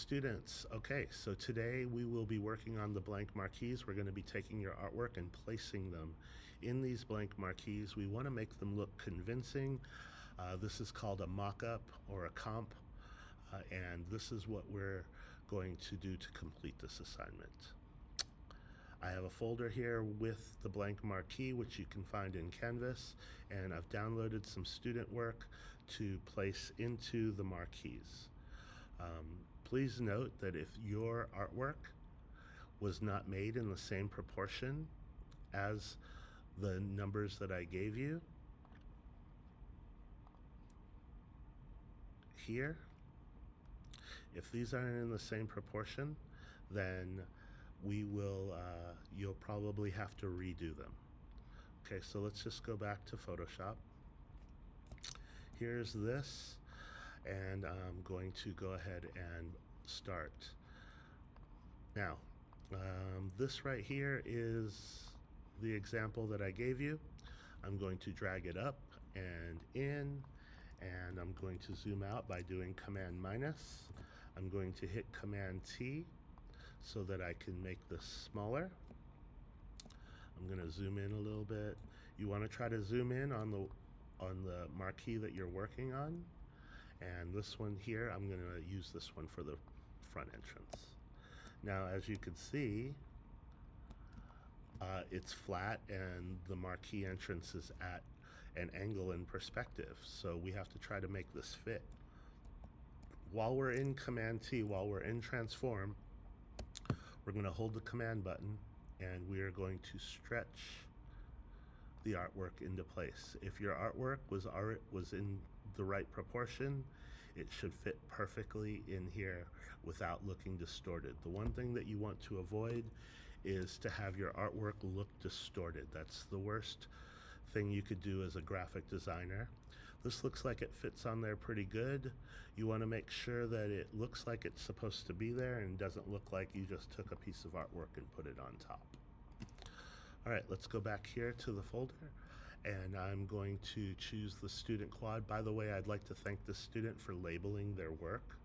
Students, okay, so today we will be working on the blank marquees. We're going to be taking your artwork and placing them in these blank marquees. We want to make them look convincing. This is called a mock-up or a comp, and this is what we're going to do to complete this assignment. I have a folder here with the blank marquee, which you can find in Canvas, and I've downloaded some student work to place into the marquees. Please note that if your artwork was not made in the same proportion as the numbers that I gave you here, if these aren't in the same proportion, then you'll probably have to redo them. Okay, so let's just go back to Photoshop. Here's this, and I'm going to go ahead and start. Now, this right here is the example that I gave you. I'm going to drag it up and in, and I'm going to zoom out by doing Command minus. I'm going to hit Command T so that I can make this smaller. I'm going to zoom in a little bit. You want to try to zoom in on the marquee that you're working on. And this one here, I'm going to use this one for the front entrance. Now, as you can see, it's flat and the marquee entrance is at an angle in perspective. So we have to try to make this fit. While we're in Command T, while we're in Transform, we're going to hold the Command button and we are going to stretch the artwork into place. If your artwork was in the right proportion, it should fit perfectly in here without looking distorted. The one thing that you want to avoid is to have your artwork look distorted. That's the worst thing you could do as a graphic designer. This looks like it fits on there pretty good. You want to make sure that it looks like it's supposed to be there and doesn't look like you just took a piece of artwork and put it on top. All right, let's go back here to the folder, and I'm going to choose the student quad. By the way, I'd like to thank the student for labeling their work.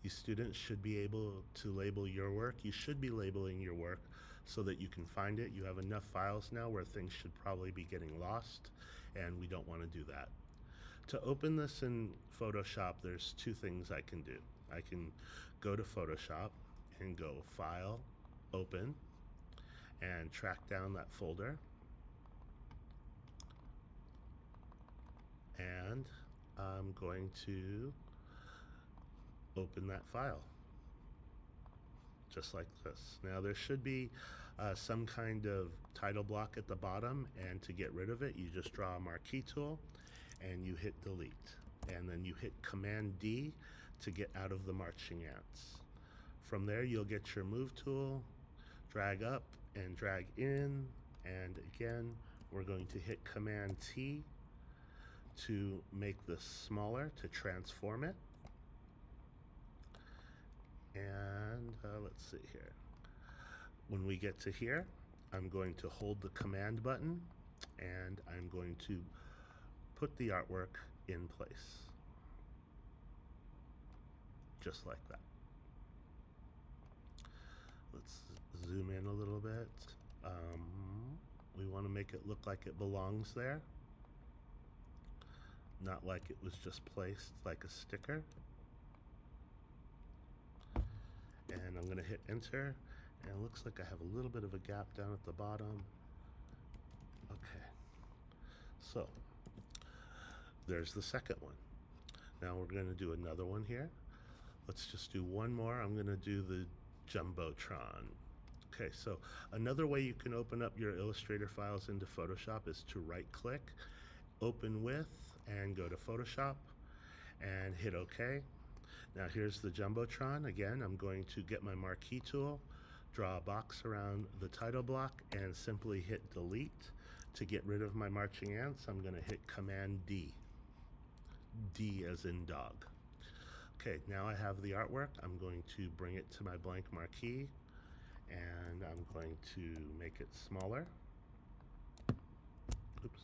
You students should be able to label your work. You should be labeling your work so that you can find it. You have enough files now where things should probably be getting lost, and we don't want to do that. To open this in Photoshop, there's two things I can do. I can go to Photoshop and go File, Open, and track down that folder, and I'm going to open that file just like this. Now there should be some kind of title block at the bottom, and to get rid of it you just draw a marquee tool and you hit delete, and then you hit Command D to get out of the marching ants. From there you'll get your move tool, drag up and drag in, and again we're going to hit Command T to make this smaller, to transform it. And let's see here. When we get to here, I'm going to hold the Command button and I'm going to put the artwork in place just like that. Let's zoom in a little bit. We want to make it look like it belongs there, not like it was just placed like a sticker. And I'm going to hit enter, and it looks like I have a little bit of a gap down at the bottom. Okay, so there's the second one. Now we're going to do another one here. Let's just do one more. I'm going to do the Jumbotron. Okay, so another way you can open up your Illustrator files into Photoshop is to right click, open with, and go to Photoshop and hit OK. Now here's the Jumbotron. Again, I'm going to get my marquee tool, draw a box around the title block, and simply hit delete. To get rid of my marching ants, I'm going to hit Command D. D as in dog. Okay, now I have the artwork. I'm going to bring it to my blank marquee, and I'm going to make it smaller. Oops.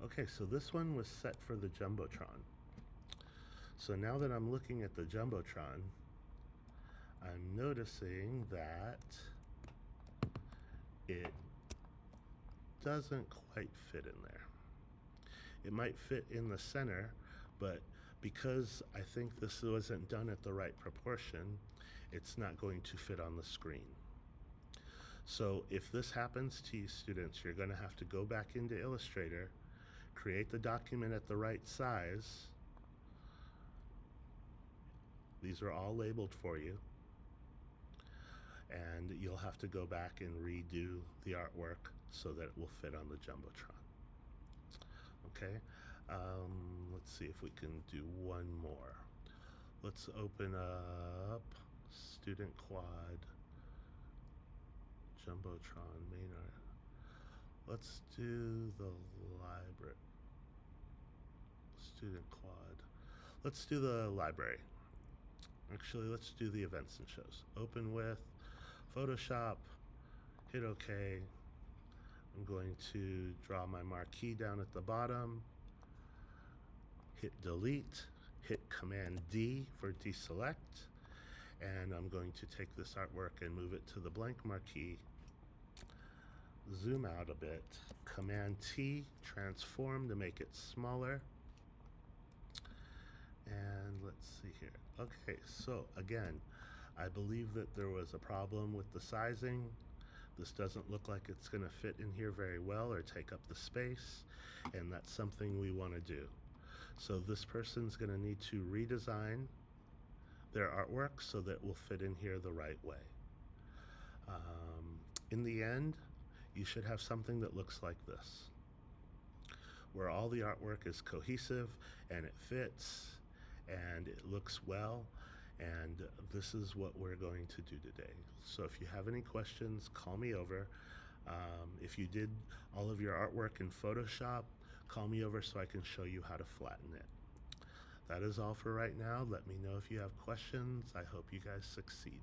Okay, so this one was set for the Jumbotron. So now that I'm looking at the Jumbotron, I'm noticing that it doesn't quite fit in there. It might fit in the center, but because I think this wasn't done at the right proportion, it's not going to fit on the screen. So if this happens to you students, you're going to have to go back into Illustrator, create the document at the right size. These are all labeled for you. And you'll have to go back and redo the artwork so that it will fit on the Jumbotron. Okay, let's see if we can do one more. Let's open up Student Quad, Jumbotron, main art. Let's do the library. Student Quad. Let's do the library. Actually, let's do the events and shows. Open with Photoshop, hit OK. I'm going to draw my marquee down at the bottom, hit delete, hit Command D for deselect, and I'm going to take this artwork and move it to the blank marquee, zoom out a bit, Command T, transform to make it smaller, and let's see here. Okay, so again, I believe that there was a problem with the sizing. This doesn't look like it's going to fit in here very well or take up the space, and that's something we want to do. So this person's going to need to redesign their artwork so that it will fit in here the right way. In the end, you should have something that looks like this, where all the artwork is cohesive and it fits and it looks well. And this is what we're going to do today. So if you have any questions, call me over. If you did all of your artwork in Photoshop, call me over so I can show you how to flatten it. That is all for right now. Let me know if you have questions. I hope you guys succeed.